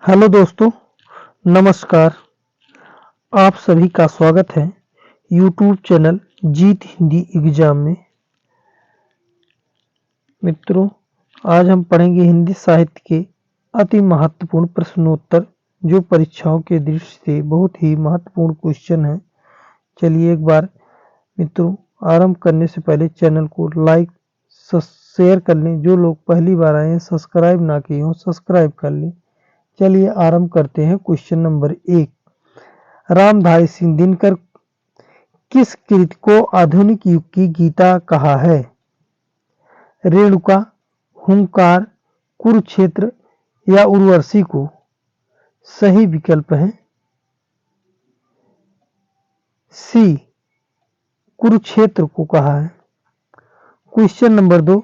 Hello दोस्तों, नमस्कार। आप सभी का स्वागत है यूट्यूब चैनल जीत हिंदी एग्जाम में। मित्रों, आज हम पढ़ेंगे हिंदी साहित्य के अति महत्वपूर्ण प्रश्नोत्तर, जो परीक्षाओं के दृष्टि से बहुत ही महत्वपूर्ण क्वेश्चन है। चलिए एक बार मित्रों, आरंभ करने से पहले चैनल को लाइक शेयर कर लें। जो लोग पहली बार आए हैं, सब्सक्राइब ना किए हों, सब्सक्राइब कर लें। चलिए आरंभ करते हैं। क्वेश्चन नंबर 1, रामधारी सिंह दिनकर किस कृति को आधुनिक युग की गीता कहा है? रेणुका, हुंकार, कुरुक्षेत्र या उर्वशी को? सही विकल्प है सी, कुरुक्षेत्र को कहा है। क्वेश्चन नंबर 2,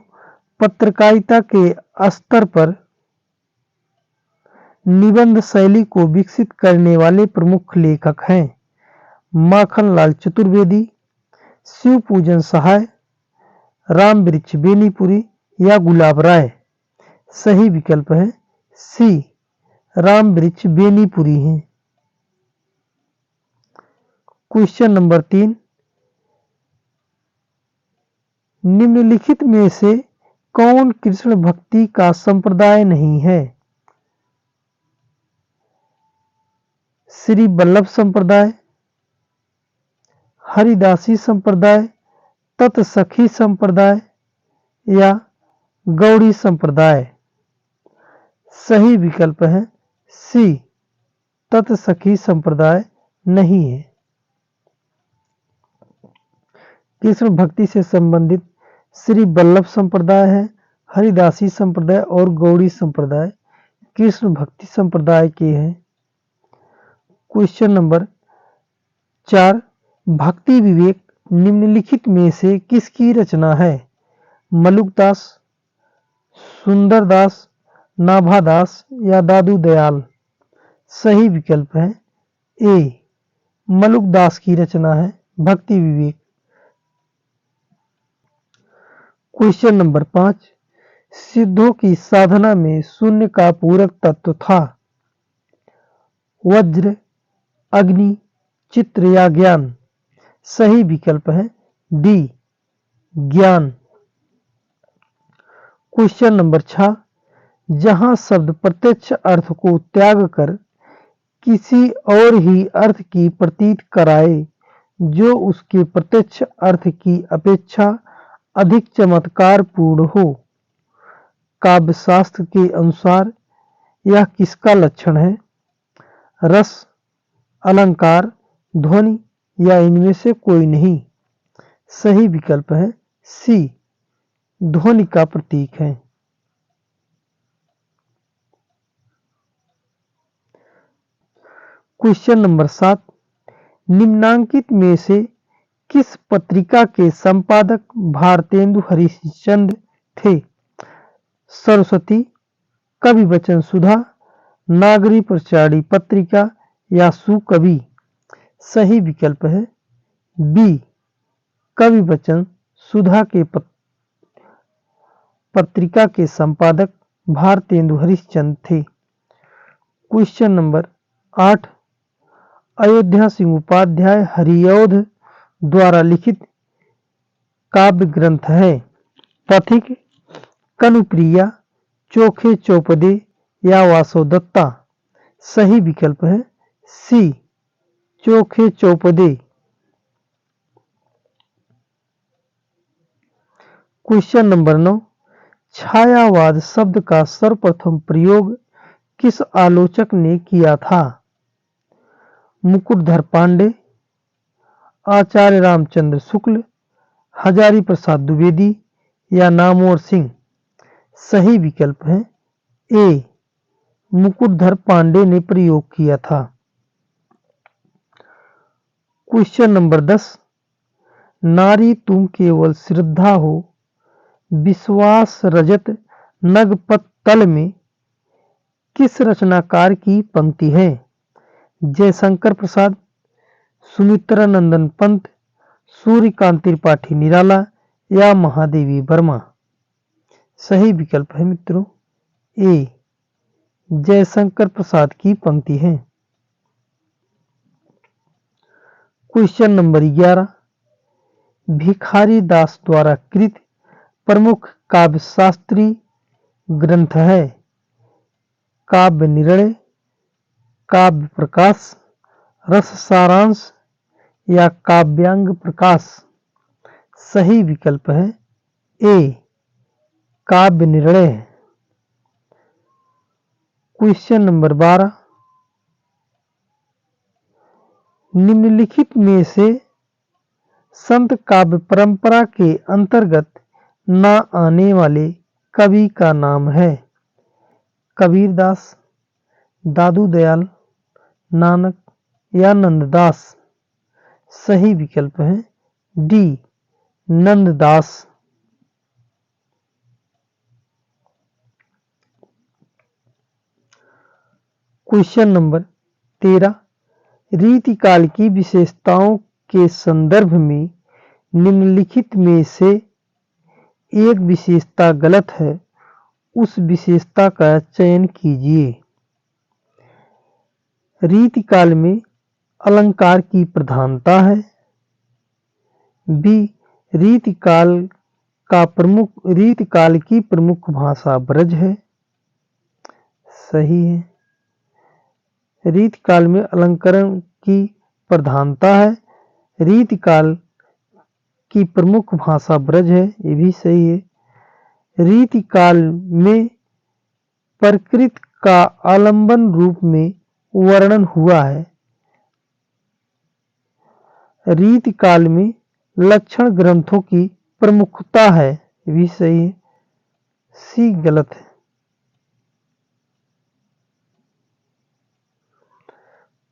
पत्रकारिता के स्तर पर निबंध शैली को विकसित करने वाले प्रमुख लेखक हैं? माखनलाल चतुर्वेदी, शिव पूजन सहाय, रामवृक्ष बेनीपुरी या गुलाब राय? सही विकल्प है सी, रामवृक्ष बेनीपुरी हैं। क्वेश्चन नंबर 3, निम्नलिखित में से कौन कृष्ण भक्ति का संप्रदाय नहीं है? श्री वल्लभ संप्रदाय, हरिदासी संप्रदाय, तत्सखी संप्रदाय या गौड़ी संप्रदाय? सही विकल्प है सी, तत्सखी संप्रदाय नहीं है। कृष्ण भक्ति से संबंधित श्री वल्लभ संप्रदाय है, हरिदासी संप्रदाय और गौड़ी संप्रदाय कृष्ण भक्ति संप्रदाय के हैं। क्वेश्चन नंबर 4, भक्ति विवेक निम्नलिखित में से किसकी रचना है? मलुकदास, सुंदरदास, नाभादास या दादू दयाल? सही विकल्प है ए, मलुकदास की रचना है भक्ति विवेक। क्वेश्चन नंबर 5, सिद्धों की साधना में शून्य का पूरक तत्व था? वज्र, अग्नि, चित्र या ज्ञान? सही विकल्प है डी, ज्ञान। क्वेश्चन नंबर 6, जहां शब्द प्रत्यक्ष अर्थ को त्याग कर किसी और ही अर्थ की प्रतीत कराए जो उसके प्रत्यक्ष अर्थ की अपेक्षा अधिक चमत्कारपूर्ण हो, काव्यशास्त्र के अनुसार यह किसका लक्षण है? रस, अलंकार, ध्वनि या इनमें से कोई नहीं? सही विकल्प है सी, ध्वनि का प्रतीक है। क्वेश्चन नंबर 7, निम्नांकित में से किस पत्रिका के संपादक भारतेंदु हरिश्चंद्र थे? सरस्वती, कवि वचन सुधा, नागरी प्रचारी पत्रिका या सुकवि? सही विकल्प है बी, कवि वचन सुधा के पत्रिका के संपादक भारतेंदु हरिश्चंद्र थे। क्वेश्चन नंबर 8, अयोध्या सिंह उपाध्याय हरिऔध द्वारा लिखित काव्य ग्रंथ है? पथिक, कनुप्रिया, चोखे चौपदे या वासवदत्ता? सही विकल्प है सी, चोखे चौपदे। क्वेश्चन नंबर 9, छायावाद शब्द का सर्वप्रथम प्रयोग किस आलोचक ने किया था? मुकुटधर पांडे, आचार्य रामचंद्र शुक्ल, हजारी प्रसाद द्विवेदी या नामवर सिंह? सही विकल्प है ए, मुकुटधर पांडे ने प्रयोग किया था। क्वेश्चन नंबर 10, नारी तुम केवल श्रद्धा हो विश्वास रजत नगपतल में किस रचनाकार की पंक्ति है? जयशंकर प्रसाद, सुमित्रा नंदन पंत, सूर्यकांत त्रिपाठी निराला या महादेवी वर्मा? सही विकल्प है मित्रों ए, जयशंकर प्रसाद की पंक्ति है। क्वेश्चन नंबर 11 भिखारी दास द्वारा कृत प्रमुख काव्यशास्त्री ग्रंथ है। काव्य निर्णय, काव्य प्रकाश, रस सारांश या काव्यांग प्रकाश। सही विकल्प है ए काव्य निर्णय। क्वेश्चन नंबर 12 निम्नलिखित में से संत काव्य परंपरा के अंतर्गत न आने वाले कवि का नाम है। कबीरदास, दादू दयाल, नानक या नंददास। सही विकल्प है डी नंददास। क्वेश्चन नंबर 13 रीतिकाल की विशेषताओं के संदर्भ में निम्नलिखित में से एक विशेषता गलत है, उस विशेषता का चयन कीजिए। रीतिकाल में अलंकार की प्रधानता है। बी रीतिकाल की प्रमुख भाषा ब्रज है। सही है। रीतिकाल में अलंकरण की प्रधानता है। रीतिकाल की प्रमुख भाषा ब्रज है, ये भी सही है। रीतिकाल में प्रकृति का आलंबन रूप में वर्णन हुआ है। रीतिकाल में लक्षण ग्रंथों की प्रमुखता है, ये भी सही है। सी गलत है।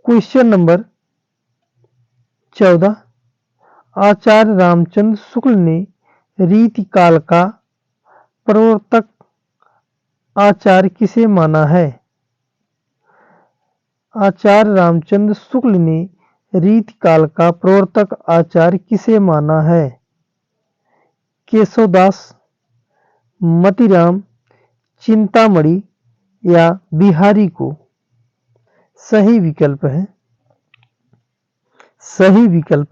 क्वेश्चन नंबर 14 आचार्य रामचंद्र शुक्ल ने रीतिकाल का प्रवर्तक आचार्य किसे माना है। आचार्य रामचंद्र शुक्ल ने रीतिकाल का प्रवर्तक आचार्य किसे माना है। केशवदास, मतीराम, चिंतामणि या बिहारी को। सही विकल्प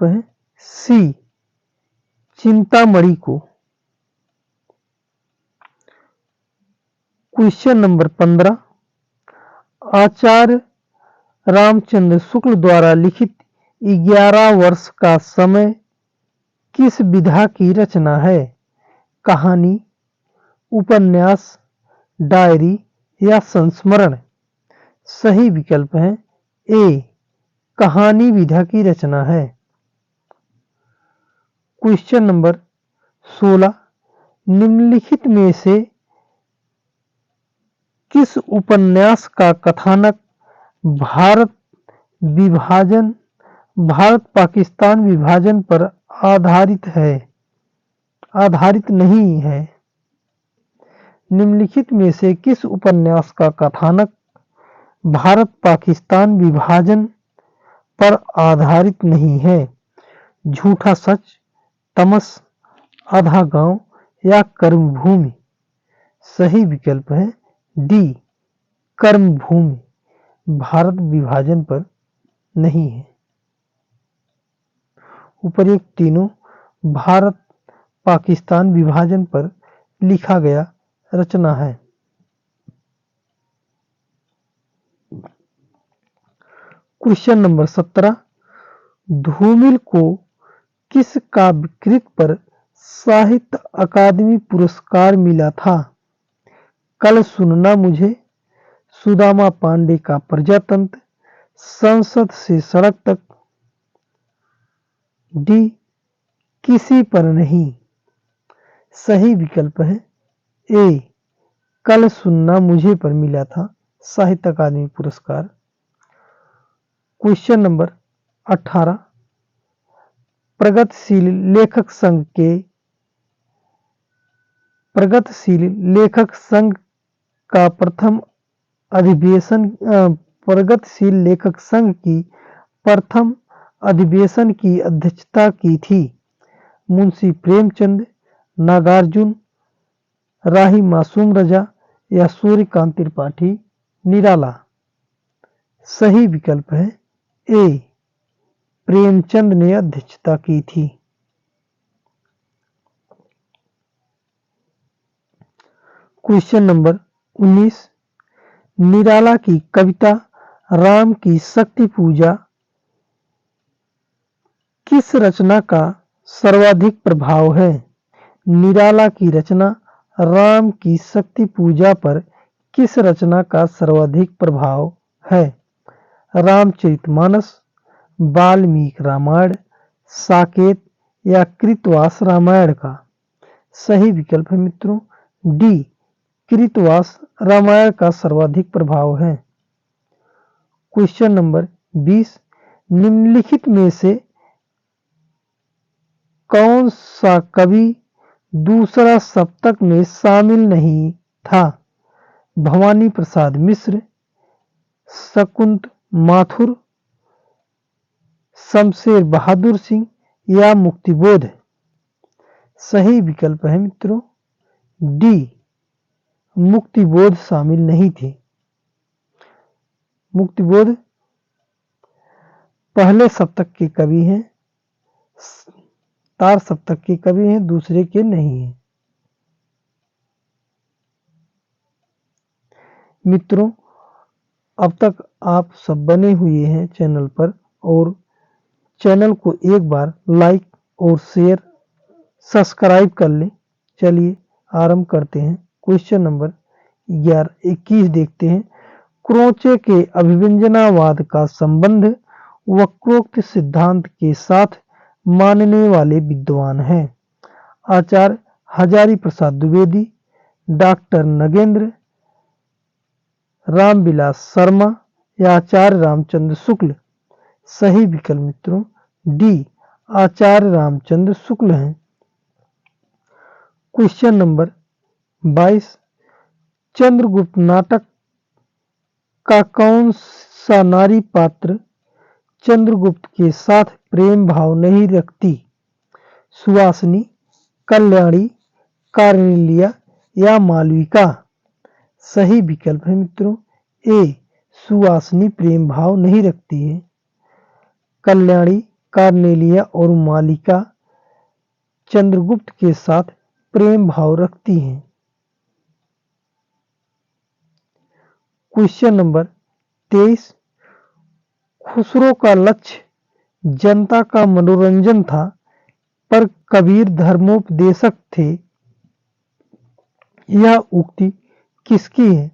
है सी चिंतामणि को। क्वेश्चन नंबर 15 आचार्य रामचंद्र शुक्ल द्वारा लिखित 11 वर्ष का समय किस विधा की रचना है। कहानी, उपन्यास, डायरी या संस्मरण। सही विकल्प है ए कहानी विधा की रचना है। क्वेश्चन नंबर 16 निम्नलिखित में से किस उपन्यास का कथानक भारत पाकिस्तान विभाजन पर आधारित नहीं है। निम्नलिखित में से किस उपन्यास का कथानक भारत पाकिस्तान विभाजन पर आधारित नहीं है। झूठा सच, तमस, आधा गांव या कर्मभूमि। सही विकल्प है डी कर्मभूमि, भारत विभाजन पर नहीं है। उपर्युक्त तीनों भारत पाकिस्तान विभाजन पर लिखा गया रचना है। क्वेश्चन नंबर 17 धूमिल को किस काव्यकृत पर साहित्य अकादमी पुरस्कार मिला था। कल सुनना मुझे, सुदामा पांडे का प्रजातंत्र, संसद से सड़क तक, डी किसी पर नहीं। सही विकल्प है ए कल सुनना मुझे पर मिला था साहित्य अकादमी पुरस्कार। क्वेश्चन नंबर 18 प्रगतिशील लेखक संघ का प्रथम अधिवेशन की अध्यक्षता की थी। मुंशी प्रेमचंद, नागार्जुन, राही मासूम रजा या सूर्यकांत त्रिपाठी। निराला। सही विकल्प है ए, प्रेमचंद ने अध्यक्षता की थी। क्वेश्चन नंबर 19, निराला की कविता राम की शक्ति पूजा किस रचना का सर्वाधिक प्रभाव है? निराला की रचना राम की शक्ति पूजा पर किस रचना का सर्वाधिक प्रभाव है? रामचरितमानस, वाल्मीकि रामायण, साकेत या कृतवास रामायण का? सही विकल्प है मित्रों डी, कृतवास रामायण का सर्वाधिक प्रभाव है। क्वेश्चन नंबर 20, निम्नलिखित में से कौन सा कवि दूसरा सप्तक में शामिल नहीं था? भवानी प्रसाद मिश्र, शकुंत माथुर, शमशेर बहादुर सिंह या मुक्तिबोध? सही विकल्प है मित्रों डी, मुक्तिबोध शामिल नहीं थे। मुक्तिबोध पहले सप्तक के कवि हैं, तार सप्तक के कवि हैं, दूसरे के नहीं हैं। मित्रों, अब तक आप सब बने हुए हैं चैनल पर और चैनल को एक बार लाइक और शेयर सब्सक्राइब कर लें। चलिए आरंभ करते हैं। क्वेश्चन नंबर 21 देखते हैं। क्रोचे के अभिव्यंजनावाद का संबंध वक्रोक्त सिद्धांत के साथ मानने वाले विद्वान हैं? आचार्य हजारी प्रसाद द्विवेदी, डॉक्टर नगेंद्र, रामविलास शर्मा या आचार्य रामचंद्र शुक्ल? सही विकल्प मित्रों डी, आचार्य रामचंद्र शुक्ल हैं। क्वेश्चन नंबर 22, चंद्रगुप्त नाटक का कौन सा नारी पात्र चंद्रगुप्त के साथ प्रेम भाव नहीं रखती? सुवासनी, कल्याणी, कार्नेलिया या मालविका? सही विकल्प है मित्रों ए, सुवासनी प्रेम भाव नहीं रखती है। कल्याणी, कार्नेलिया और मालिका चंद्रगुप्त के साथ प्रेम भाव रखती हैं। क्वेश्चन नंबर 23, खुसरो का लक्ष्य जनता का मनोरंजन था पर कबीर धर्मोपदेशक थे। यह उक्ति किसकी है?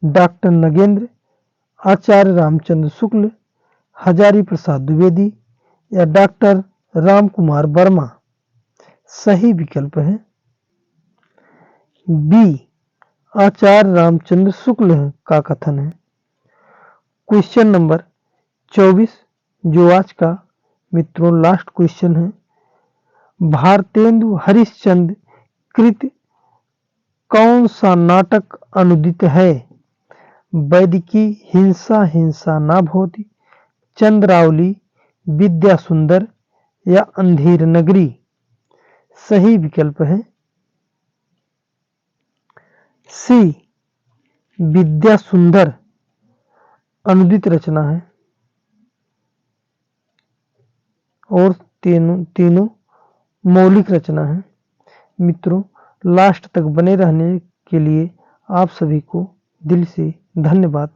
डॉक्टर नगेंद्र, आचार्य रामचंद्र शुक्ल, हजारी प्रसाद द्विवेदी या डॉक्टर रामकुमार वर्मा? सही विकल्प है बी, आचार्य रामचंद्र शुक्ल का कथन है। क्वेश्चन नंबर 24 जो आज का मित्रों लास्ट क्वेश्चन है। भारतेंदु हरिश्चंद्र कृत कौन सा नाटक अनुदित है? वैदिकी, हिंसा हिंसा ना भोति, चंद्रावली, विद्या सुंदर या अंधेर नगरी? सही विकल्प है सी, विद्या सुंदर अनुदित रचना है और तीनों मौलिक रचना है। मित्रों, लास्ट तक बने रहने के लिए आप सभी को दिल से धन्यवाद।